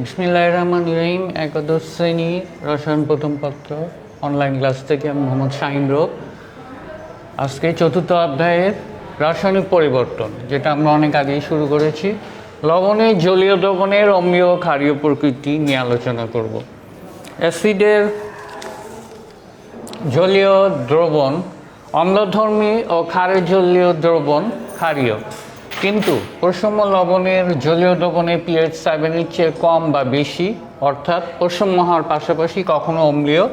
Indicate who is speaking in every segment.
Speaker 1: বিসমিল্লাহির রহমানির রহিম। একাদশ শ্রেণী রসায়ন প্রথম পত্র অনলাইন ক্লাস থেকে আমি মোহাম্মদ শাহিন রব। আজকে চতুর্থ অধ্যায়ের রাসায়নিক পরিবর্তন, যেটা আমরা অনেক আগেই শুরু করেছি, লবণের জলীয় দ্রবণের অম্লীয় ও ক্ষারীয় প্রকৃতি নিয়ে আলোচনা করব। অ্যাসিডের জলীয় দ্রবণ অম্লধর্মী ও ক্ষারের জলীয় দ্রবণ ক্ষারীয়, কিন্তু প্রশম্য লবণের জলীয় দ্রবণে pH 7 চেয়ে কম বা বেশি, অর্থাৎ প্রশম্য হওয়ার পাশাপাশি কখনো অম্লীয়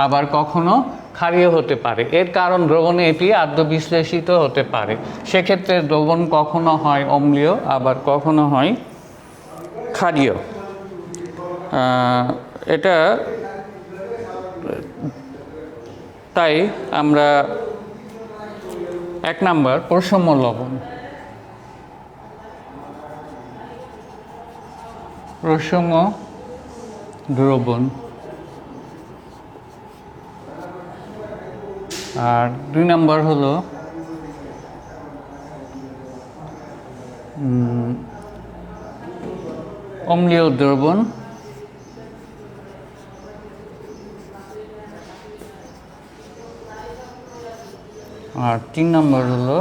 Speaker 1: আবার কখনো ক্ষারীয় হতে পারে। এর কারণ দ্রবণে এটি আদ্য বিশ্লেষিত হতে পারে। সেক্ষেত্রে দ্রবণ কখনো হয় অম্লীয় আবার কখনো হয় ক্ষারীয়। এটা তাই আমরা 1 নম্বর প্রশম্য লবণ, প্রশম্য দ্রবণ, আর 2 নম্বর হলো অম্লীয় দ্রবণ, আর 3 নম্বর হলো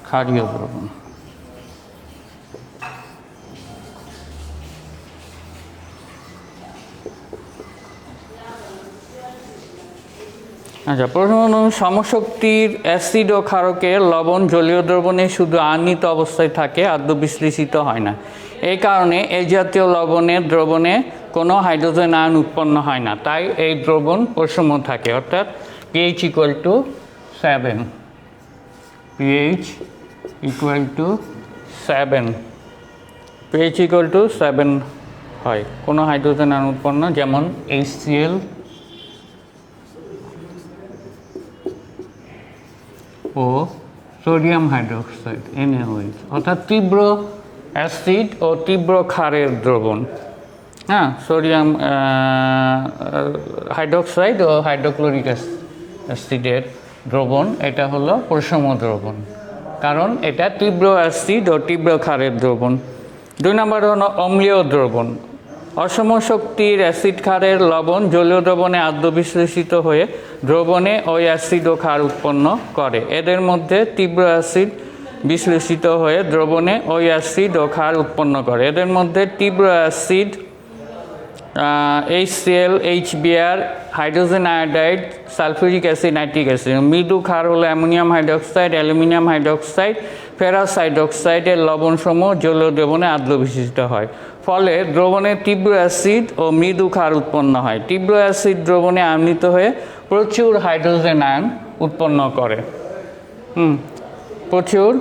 Speaker 1: ক্ষারীয় দ্রবণ। আচ্ছা, প্রথম সমশক্তির অ্যাসিড ও ক্ষারকের লবণ জলীয় দ্রবণে শুধু আহ্নিত অবস্থায় থাকে, আদ্য বিশ্লেষিত হয় না। এই কারণে এই জাতীয় লবণের দ্রবণে কোনো হাইড্রোজেন আয়ন উৎপন্ন হয় না, তাই এই দ্রবণ প্রশম্য থাকে, অর্থাৎ pH = 7, pH = 7, pH = 7 হয়। কোনো হাইড্রোজেন আয়ন উৎপন্ন, যেমন HCl ও সোডিয়াম হাইড্রোক্সাইড NaOH, অর্থাৎ তীব্র অ্যাসিড ও তীব্র ক্ষারের দ্রবণ। সোডিয়াম হাইড্রোক্সাইড ও হাইড্রোক্লোরিক অ্যাসিডের দ্রবণ, এটা হলো প্রশম্য দ্রবণ, কারণ এটা তীব্র অ্যাসিড ও তীব্র ক্ষারের দ্রবণ। 2 নম্বর হলো অম্লীয় দ্রবণ। অসম শক্তির অ্যাসিড ক্ষারের লবণ জলীয় দ্রবণে আদ্য বিশ্লেষিত হয়ে দ্রবণে ওই অ্যাসিড ও ক্ষার উৎপন্ন করে। এদের মধ্যে তীব্র অ্যাসিড বিশ্লেষিত হয়ে দ্রবণে ওই অ্যাসিড ও ক্ষার উৎপন্ন করে। এদের মধ্যে তীব্র acid HCl, HBr, hydrogen iodide, sulphuric acid, nitric acid. মৃদু ক্ষার হলো ammonium hydroxide, aluminium hydroxide, ferrous হাইড্রোক্সাইডের লবণসমূহ জলীয় দ্রবণে আদ্য বিশ্লেষিত হয়। ফলে দ্রবণে তীব্র অ্যাসিড ও মৃদু ক্ষার উৎপন্ন হয়। তীব্র অ্যাসিড দ্রবণে আয়নিত হয়ে প্রচুর হাইড্রোজেন আয়ন উৎপন্ন করে। প্রচুর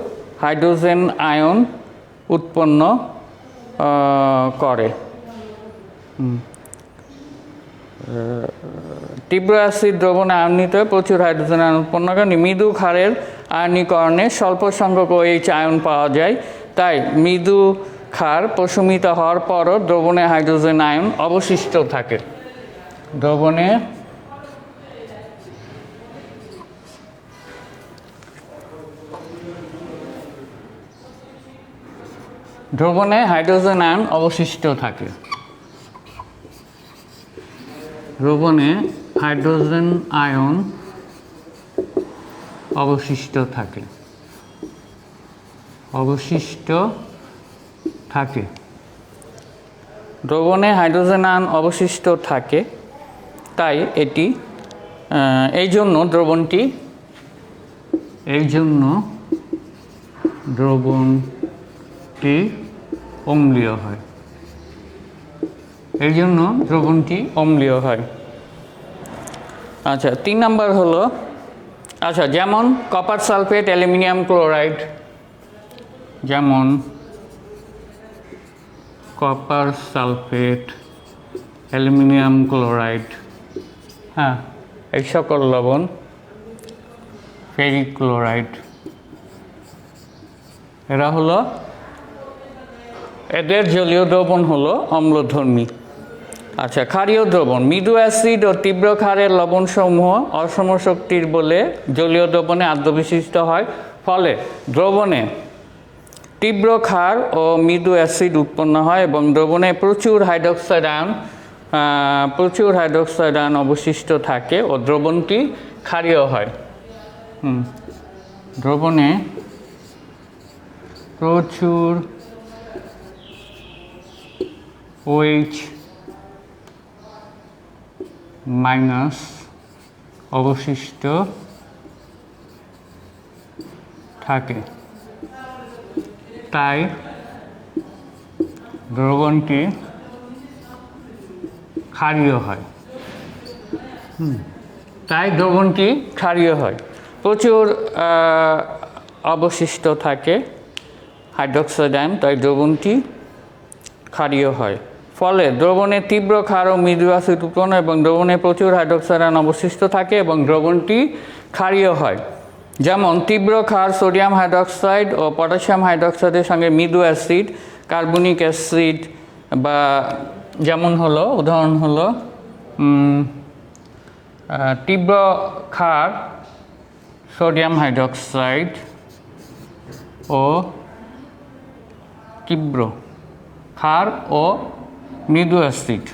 Speaker 1: হাইড্রোজেন আয়ন উৎপন্ন করে। তীব্র অ্যাসিড দ্রবণে আয়নিত হয়ে প্রচুর হাইড্রোজেন আয়ন উৎপন্ন করে। মৃদু ক্ষারের আয়নীকরণে স্বল্প সংখ্যক OH আয়ন পাওয়া যায়, তাই মৃদু ক্ষার প্রশমিত হওয়ার পরও দ্রবণে হাইড্রোজেন আয়ন অবশিষ্ট থাকে। দ্রবণে হাইড্রোজেন আয়ন অবশিষ্ট থাকে। দ্রবণে হাইড্রোজেন আয়ন অবশিষ্ট থাকে, দ্রবণে হাইড্রোজেন আয়ন অবশিষ্ট থাকে, তাই এটি এই জন্য দ্রবণটি অম্লীয় হয়। আচ্ছা, 3 নম্বর হলো যেমন কপার সালফেট, অ্যালুমিনিয়াম ক্লোরাইড, এই সকল লবণ, ফেরিক ক্লোরাইড, এরা হলো, এদের জলীয় দ্রবণ হলো অম্লধর্মী। আচ্ছা, ক্ষারীয় দ্রবণ। মৃদু অ্যাসিড ও তীব্র ক্ষারের লবণসমূহ অসম শক্তির বলে জলীয় দ্রবণে আদ্য বিশিষ্ট হয়, ফলে দ্রবণে তীব্র ক্ষার ও মৃদু অ্যাসিড উৎপন্ন হয় এবং দ্রবণে প্রচুর হাইড্রোক্সাইড আয়ন অবশিষ্ট থাকে ও দ্রবণটি ক্ষারীয় হয়। দ্রবণে প্রচুর OH মাইনাস অবশিষ্ট থাকে, তাই দ্রবণটি ক্ষারীয় হয়। প্রচুর অবশিষ্ট থাকে হাইড্রোক্সাইড আয়ন, তাই দ্রবণটি ক্ষারীয় হয়। ফলে দ্রবণে তীব্র ক্ষার ও মৃদু অ্যাসিড উৎপন্ন এবং দ্রবণে প্রচুর হাইড্রোক্সাইড আয়ন অবশিষ্ট থাকে এবং দ্রবণটি ক্ষারীয় হয়। যেমন তীব্র ক্ষার সোডিয়াম হাইড্রোক্সাইড ও পটাশিয়াম হাইড্রোক্সাইডের সঙ্গে মৃদু অ্যাসিড কার্বনিক অ্যাসিড বা যেমন উদাহরণ হলো তীব্র ক্ষার সোডিয়াম হাইড্রোক্সাইড ও তীব্র ক্ষার ও মৃদু acid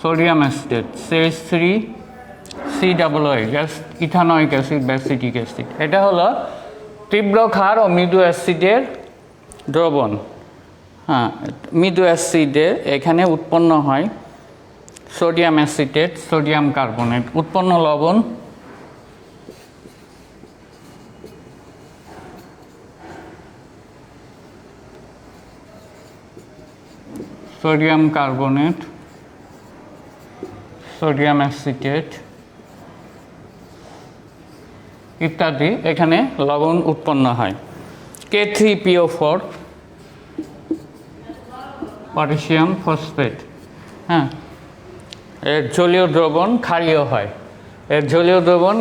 Speaker 1: sodium acid CH3COOH ethanoic acid বা অ্যাসিটিক অ্যাসিড। এটা হলো তীব্র ক্ষার ও মৃদু অ্যাসিডের দ্রবণ। মৃদু অ্যাসিডের এখানে উৎপন্ন হয় সোডিয়াম অ্যাসিটেট, সোডিয়াম কার্বনেট, উৎপন্ন লবণ সোডিয়াম কার্বনেট, সোডিয়াম অ্যাসিটেট ইত্যাদি এখানে লবণ উৎপন্ন হয়। K3PO4 পটাশিয়াম ফসফেট, এর জলীয় দ্রবণ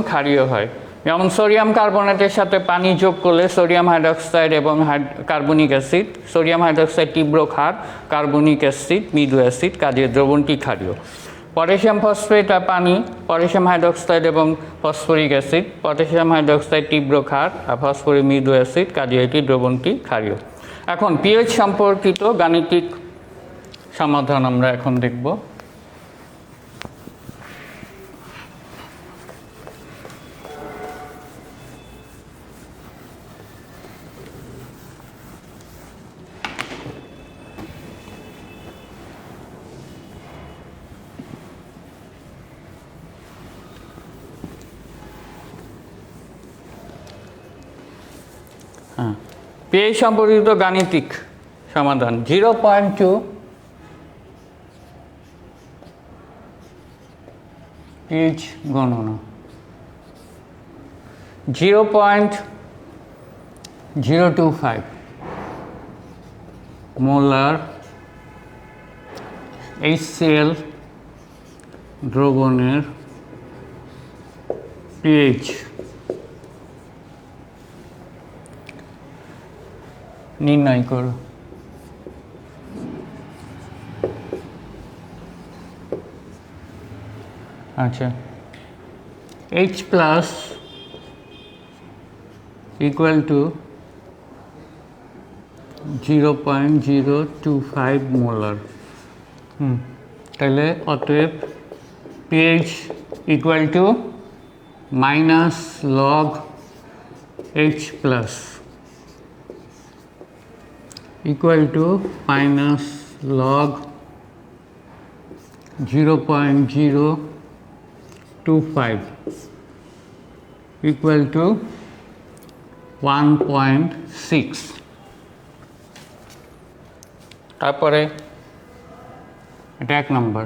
Speaker 1: ক্ষারীয় হয়। যেমন সোডিয়াম কার্বনেটের সাথে পানি যোগ করলে সোডিয়াম হাইড্রোক্সাইড এবং কার্বনিক অ্যাসিড, সোডিয়াম হাইড্রোক্সাইড তীব্র ক্ষার, কার্বনিক অ্যাসিড মৃদু অ্যাসিড, কাজে দ্রবণটি ক্ষারীয়। পটাশিয়াম ফসফেট আর পানি, পটাশিয়াম হাইড্রোক্সাইড এবং ফসফরিক অ্যাসিড, পটাশিয়াম হাইড্রোক্সাইড তীব্র ক্ষার আর ফসফরিক মৃদু অ্যাসিড, কাজে এটি দ্রবণটি ক্ষারীয়। এখন পিএইচ সম্পর্কিত গাণিতিক সমাধান আমরা এখন দেখব। পিএইচ সম্পর্কিত গাণিতিক সমাধান 0.2 পিএইচ গণনা 0.025 মোলার HCl দ্রবণের পিএইচ নির্ণয় করো। আচ্ছা, H plus equal to 0.025 molar. তাহলে অতএব pH equal to minus log H plus equal to minus log 0.025 equal to 1.6। তারপরে এটা 1 নম্বর।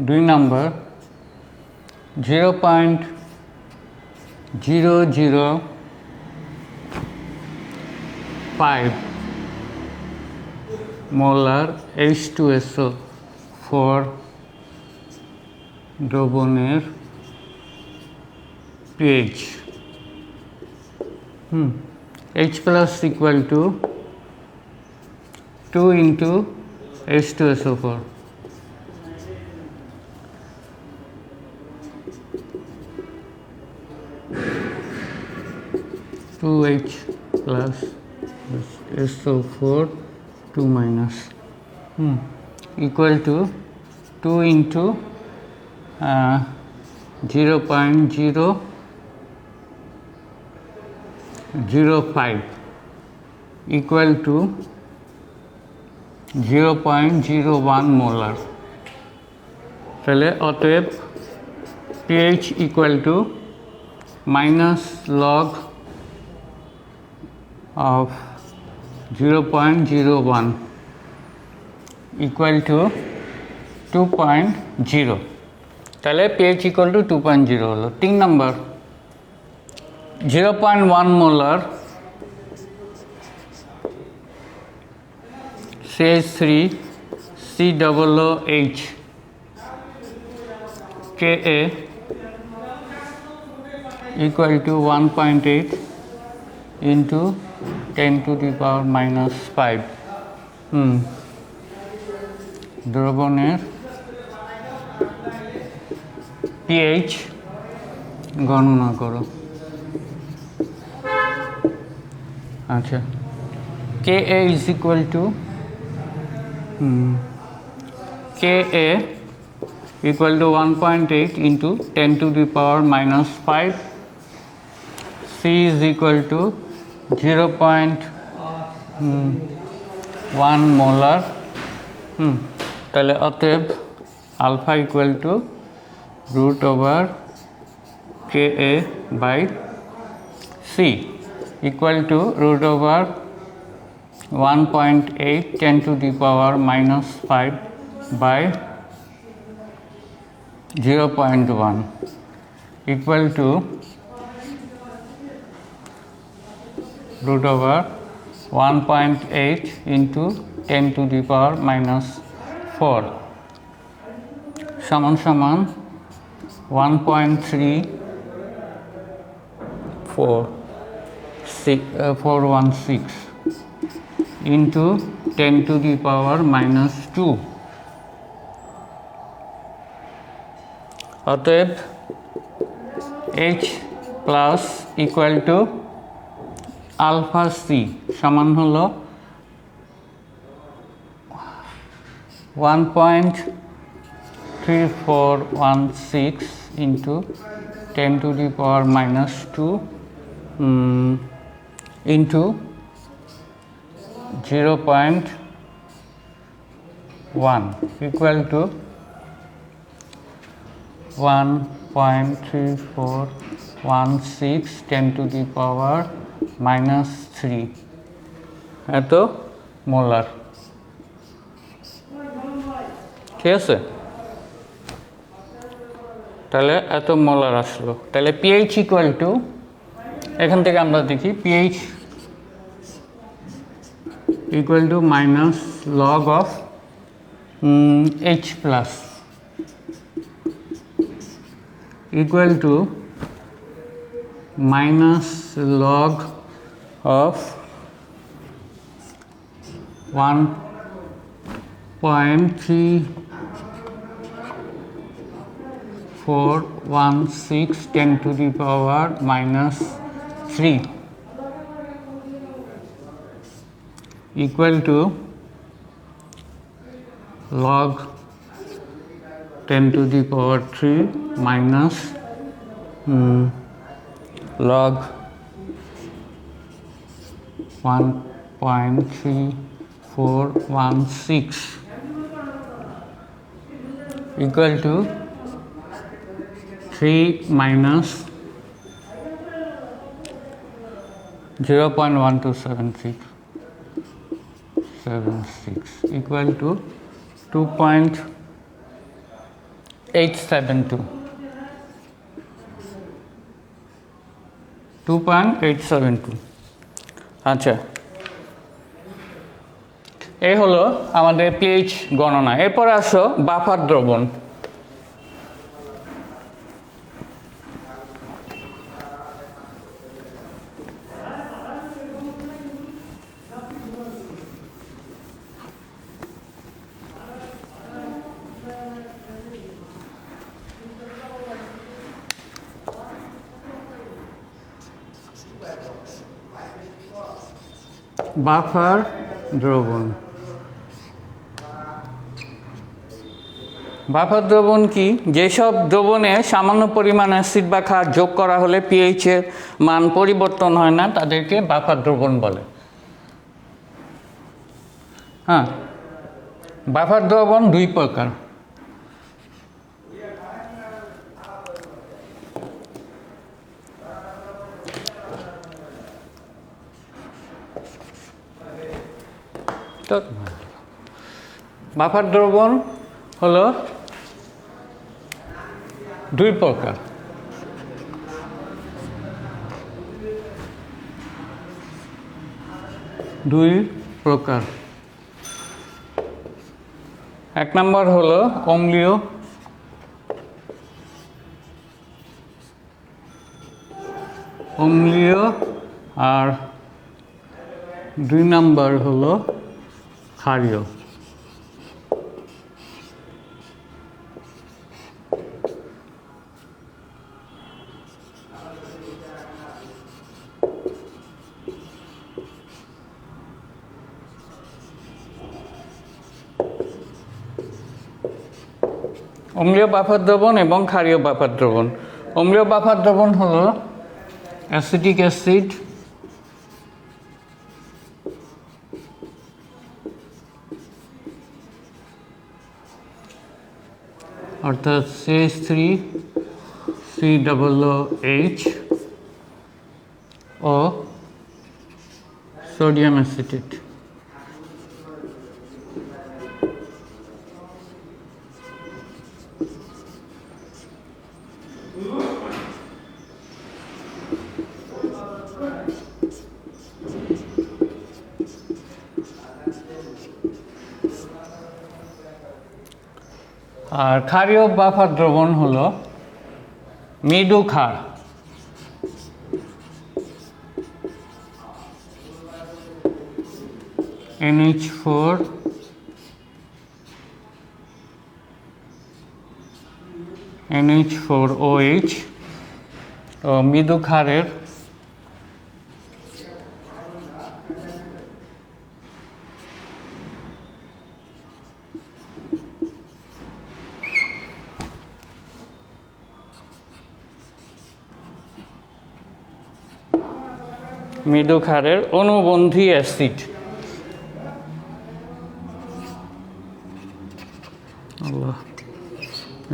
Speaker 1: 2 নম্বর 0.005 মোলার H2SO4 দ্রবণের pH H plus equal to 2 into H2SO4 2H plus SO4 2 minus equal to 2 into 0.005 equal to 0.01 molar. তাহলে অতএব pH equal to minus log of 0.01 equal to 2.0. তাহলে pH equal to 2.0 হলো 3 নম্বর 0.1 molar CH3 COOH Ka equal to 1.8 into 10 to the power minus 5 দ্রবণের pH গণনা করো। আচ্ছা Ka is equal to Ka equal to 1.8 into 10 to the power minus 5. C is equal to 0.1 molar. তাহলে অতএব alpha equal to root over Ka by C equal to root over 1.8 10 to the power minus 5 by 0.1 equal to root over 1.8 into 10 to the power minus 4 সমান সমান 1.3416 into 10 to the power minus 2 অতএব H plus equal to alpha C সমান হলো 1.3416 into 10 to the power minus 2 into 0.1 equal to 1.3416 10 to the power minus 3 এত molar. ঠিক আছে তাহলে এত মোলার আসলো। তাহলে pH equal to এখান থেকে আমরা দেখি pH equal to minus log of H plus equal to minus log of 1.3416 10 to the power minus 3 equal to log 10 to the power 3 minus log 1.3416 equal to 3 minus 0.1276 equal to 2.872 আচ্ছা এই হলো আমাদের pH গণনা। এরপর আসো buffer দ্রবণ। Buffer দ্রবণ। Buffer দ্রবণ কি? যেসব দ্রবণে সামান্য পরিমাণ অ্যাসিড বা ক্ষার যোগ করা হলে পিএইচ এর মান পরিবর্তন হয় না, তাদেরকে বাফার দ্রবণ বলে। হ্যাঁ, বাফার দ্রবণ দুই প্রকার। বাফার দ্রবণ হলো দুই প্রকার। এক নম্বর হলো অম্লীয়, আর দুই নম্বর হলো ক্ষারীয়। অম্লীয় বাফার দ্রবণ এবং ক্ষারীয় বাফার দ্রবণ। অম্লীয় বাফার দ্রবণ হলো অ্যাসিটিক অ্যাসিড, অর্থাৎ CH3COOH ও সোডিয়াম অ্যাসিটেট। আর ক্ষারীয় বাফার দ্রবণ হলো মৃদু ক্ষার, NH4 NH4OH ও মৃদু ক্ষারের অনুবন্ধী অ্যাসিড। আল্লাহ,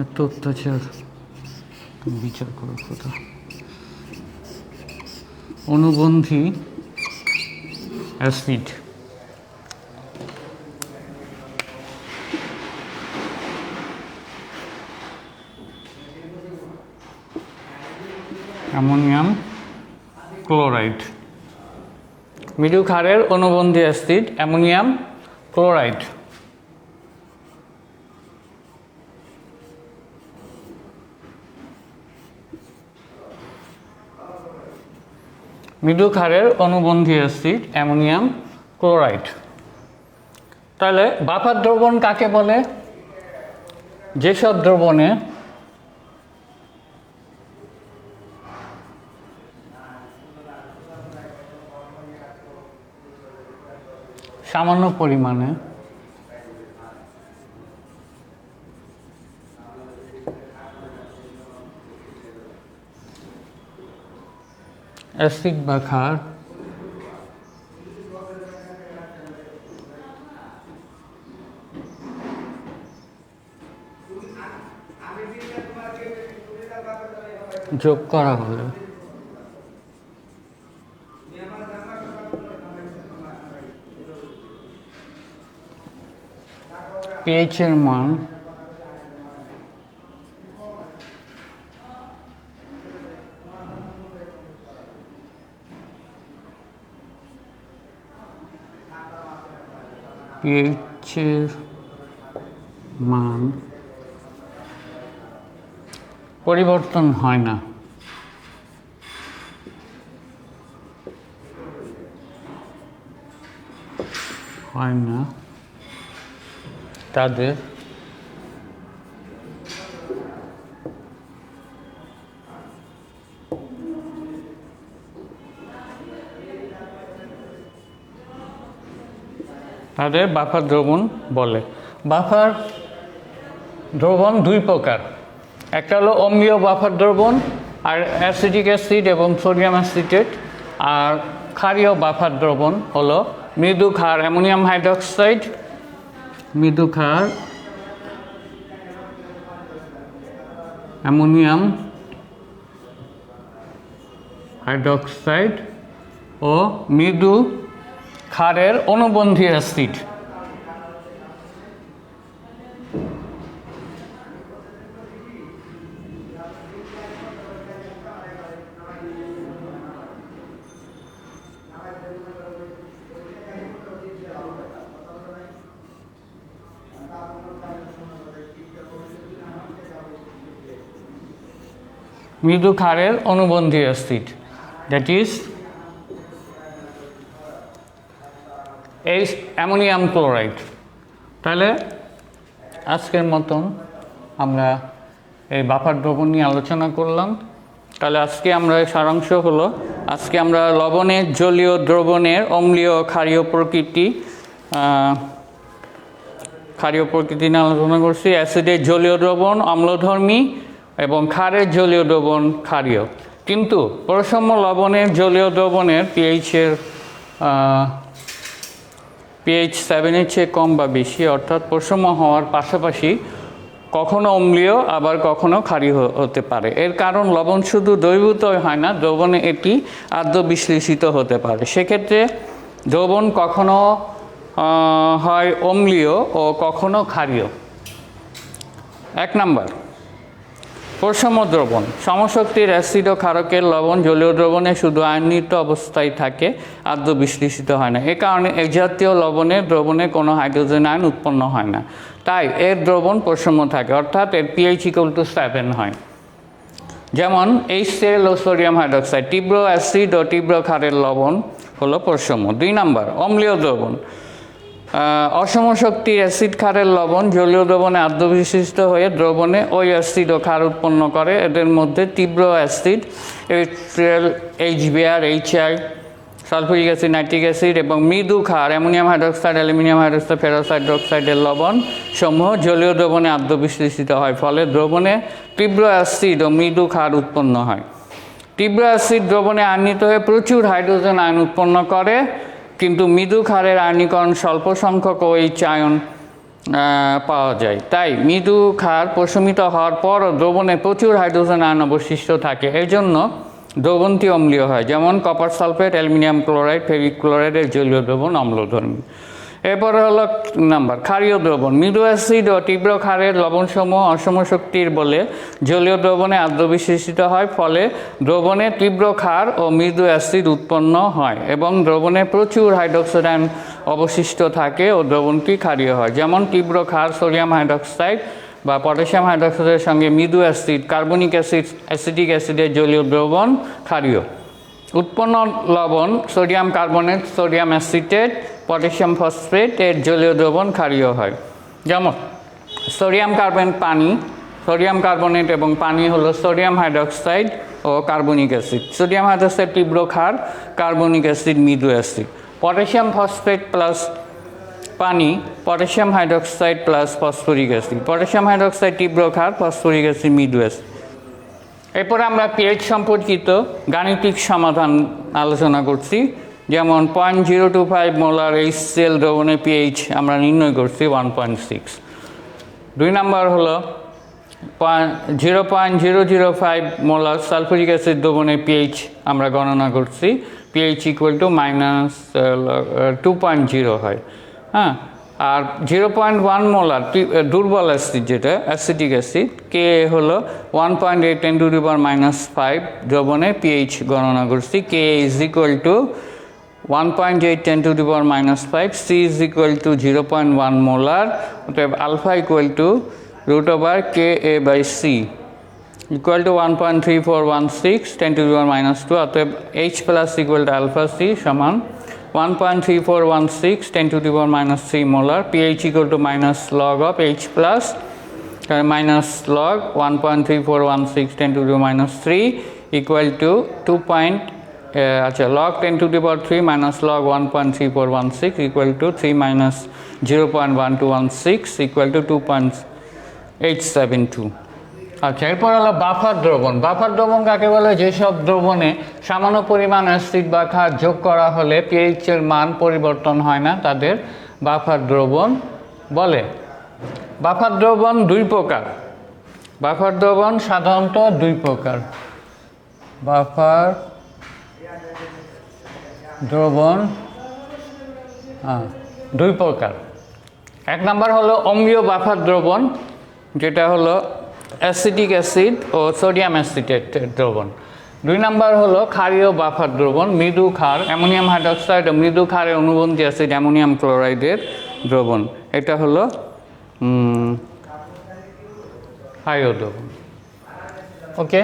Speaker 1: এত অত্যাচার, বিচার করার কথা। অনুবন্ধী অ্যাসিড অ্যামোনিয়াম ক্লোরাইড। মৃদু ক্ষারের অনুবন্ধী অ্যাসিড অ্যামোনিয়াম ক্লোরাইড। মৃদু ক্ষারের অনুবন্ধী অ্যাসিড অ্যামোনিয়াম ক্লোরাইড। তাহলে বাফার দ্রবণ কাকে বলে? যেসব দ্রবণে সামান্য পরিমাণে অ্যাসিড বা ক্ষার যোগ করা হলে পিএইচ এর মান পরিবর্তন হয় না। তাদের তাদের বাফার দ্রবণ বলে। বাফার দ্রবণ দুই প্রকার, একটা হলো অম্লীয় বাফার দ্রবণ আর অ্যাসিটিক অ্যাসিড এবং সোডিয়াম অ্যাসিটেট, আর ক্ষারীয় বাফার দ্রবণ হলো মৃদু ক্ষার অ্যামোনিয়াম হাইড্রক্সাইড, মৃদু ক্ষার অ্যামোনিয়াম হাইড্রক্সাইড ও মৃদু ক্ষারের অনুবন্ধী অ্যাসিড। মৃদু ক্ষারের অনুবন্ধী acid, that is ammonium chloride. তাহলে আজকের মতন আমরা এই বাফার দ্রবণ নিয়ে আলোচনা করলাম। তাহলে আজকে আমরা সারাংশ হলো, আজকে আমরা লবণের জলীয় দ্রবণের অম্লীয় ক্ষারীয় প্রকৃতি নিয়ে আলোচনা করছি। অ্যাসিডের জলীয় দ্রবণ অম্লধর্মী এবং ক্ষারের জলীয় দ্রবণ ক্ষারীয়। কিন্তু প্রসম লবণের জলীয় দ্রবণের পিএইচ 7-এর চেয়ে কম বা বেশি, অর্থাৎ প্রসম হওয়ার পাশাপাশি কখনো অম্লীয় আবার কখনো ক্ষারীয় হতে পারে। এর কারণ লবণ শুধু দ্রবীভূতই হয় না, দ্রবণে এটি আদ্য বিশ্লেষিত হতে পারে। সেক্ষেত্রে দ্রবণ কখনো হয় অম্লীয় ও কখনো ক্ষারীয়। 1 নাম্বার, প্রসম দ্রবণ। সমশক্তির অ্যাসিড ও ক্ষারকের লবণ জলীয় দ্রবণে শুধু আয়নিত অবস্থায় থাকে, আদ্য বিশ্লেষিত হয় না। এ কারণে এই জাতীয় লবণের দ্রবণে কোনো হাইড্রোজেন আয়ন উৎপন্ন হয় না, তাই এর দ্রবণ প্রসম থাকে, অর্থাৎ এর পিএইচ = 7 হয়। যেমন HCl ও সোডিয়াম হাইড্রক্সাইড, তীব্র অ্যাসিড ও তীব্র ক্ষারের লবণ হলো প্রসম। 2 নাম্বার, অম্লীয় দ্রবণ। অসম শক্তির অ্যাসিড ক্ষারের লবণ জলীয় দ্রবণে আদ্য বিশিষ্ট হয়ে দ্রবণে ওই অ্যাসিড ও ক্ষার উৎপন্ন করে। এদের মধ্যে তীব্র acid HCl, HBr, HI, sulphuric acid, nitric acid এবং মৃদু ক্ষার ammonium hydroxide, aluminium hydroxide, ferrous হাইড্রক্সাইডের লবণ সমূহ জলীয় দ্রবণে আদ্য বিশ্লেষিত হয়, ফলে দ্রবণে তীব্র অ্যাসিড ও মৃদু ক্ষার উৎপন্ন হয়। তীব্র অ্যাসিড দ্রবণে আয়নিত হয়ে প্রচুর হাইড্রোজেন আয়ন উৎপন্ন করে, কিন্তু মৃদু ক্ষারের আয়নীকরণ স্বল্প সংখ্যক OH আয়ন পাওয়া যায়। তাই মৃদু ক্ষার প্রশমিত হওয়ার পরও দ্রবণে প্রচুর হাইড্রোজেন আয়ন অবশিষ্ট থাকে, এই জন্য দ্রবণটি অম্লীয় হয়। যেমন copper sulphate, aluminium chloride, ferric ক্লোরাইডের জলীয় দ্রবণ অম্লধর্মী। এরপরে হলো নাম্বার, ক্ষারীয় দ্রবণ। মৃদু অ্যাসিড ও তীব্র ক্ষারের লবণসমূহ অসম শক্তির বলে জলীয় দ্রবণে আদ্য বিশ্লেষিত হয়, ফলে দ্রবণে তীব্র ক্ষার ও মৃদু অ্যাসিড উৎপন্ন হয় এবং দ্রবণে প্রচুর হাইড্রোক্সাইড আয়ন অবশিষ্ট থাকে ও দ্রবণটি ক্ষারীয় হয়। যেমন তীব্র ক্ষার সোডিয়াম হাইড্রক্সাইড বা পটাশিয়াম হাইড্রক্সাইডের সঙ্গে মৃদু অ্যাসিড, কার্বনিক অ্যাসিড, অ্যাসিটিক অ্যাসিডের জলীয় দ্রবণ ক্ষারীয়। উৎপন্ন লবণ sodium carbonate, sodium acetate, potassium phosphate এর জলীয় দ্রবণ ক্ষারীয় হয়। যেমন সোডিয়াম কার্বনেট পানি, সোডিয়াম কার্বনেট এবং পানি হলো সোডিয়াম হাইড্রক্সাইড ও কার্বনিক অ্যাসিড। সোডিয়াম হাইড্রক্সাইড তীব্র ক্ষার, কার্বনিক অ্যাসিড মৃদু অ্যাসিড। পটাশিয়াম ফসফেট প্লাস পানি, potassium hydroxide plus phosphoric acid. Potassium hydroxide তীব্র ক্ষার, ফসফরিক অ্যাসিড মৃদু অ্যাসিড। এরপর আমরা পিএইচ সম্পর্কিত গাণিতিক সমাধান আলোচনা করছি। যেমন 0.025 মোলার HCl দ্রবণের পিএইচ আমরা নির্ণয় করছি 1.6। 2 নাম্বার হলো 0.005 মোলার সালফুরিক অ্যাসিড দ্রবণের পিএইচ আমরা গণনা করছি, পিএইচ = -2.0 হয়। হ্যাঁ, আর 0.1 মোলার দুর্বল অ্যাসিড যেটা অ্যাসিটিক অ্যাসিড, কে হলো 1.8 × 10⁻⁵ দ্রবণে পিএইচ গণনা করছি, কে = 1.8 × 10⁻⁵, সি = 0.1 মোলার, অতএব আলফা √Ka/C = 1.3416 × 10⁻², অতএব H+ = আলফা সি সমান 1.3416 × 10⁻³ molar. PH = log of H+ -log 1.3416 × 10⁻³ = 2.8 আচ্ছা log 10 to the power 3 minus log 1.3416 equal to 3 minus 0.1216 equal to 2.872. আচ্ছা, এরপর হলো বাফার দ্রবণ। বাফার দ্রবণ কাকে বলে? যেসব দ্রবণে সামান্য পরিমাণ অ্যাসিড বা ক্ষার যোগ করা হলে পিএইচের মান পরিবর্তন হয় না, তাদের বাফার দ্রবণ বলে। বাফার দ্রবণ দুই প্রকার। বাফার দ্রবণ সাধারণত দুই প্রকার। বাফার দ্রবণ দুই প্রকার। এক নাম্বার হলো অম্লীয় বাফার দ্রবণ, যেটা হলো অ্যাসিটিক অ্যাসিড ও সোডিয়াম অ্যাসিটেটের দ্রবণ। দুই নাম্বার হলো ক্ষারীয় বাফার দ্রবণ, মৃদু ক্ষার, অ্যামোনিয়াম হাইড্রক্সাইড ও মৃদু ক্ষারের অনুবন্ধী অ্যাসিড অ্যামোনিয়াম ক্লোরাইডের দ্রবণ। এটা হলো ক্ষারীয় দ্রবণ। ওকে,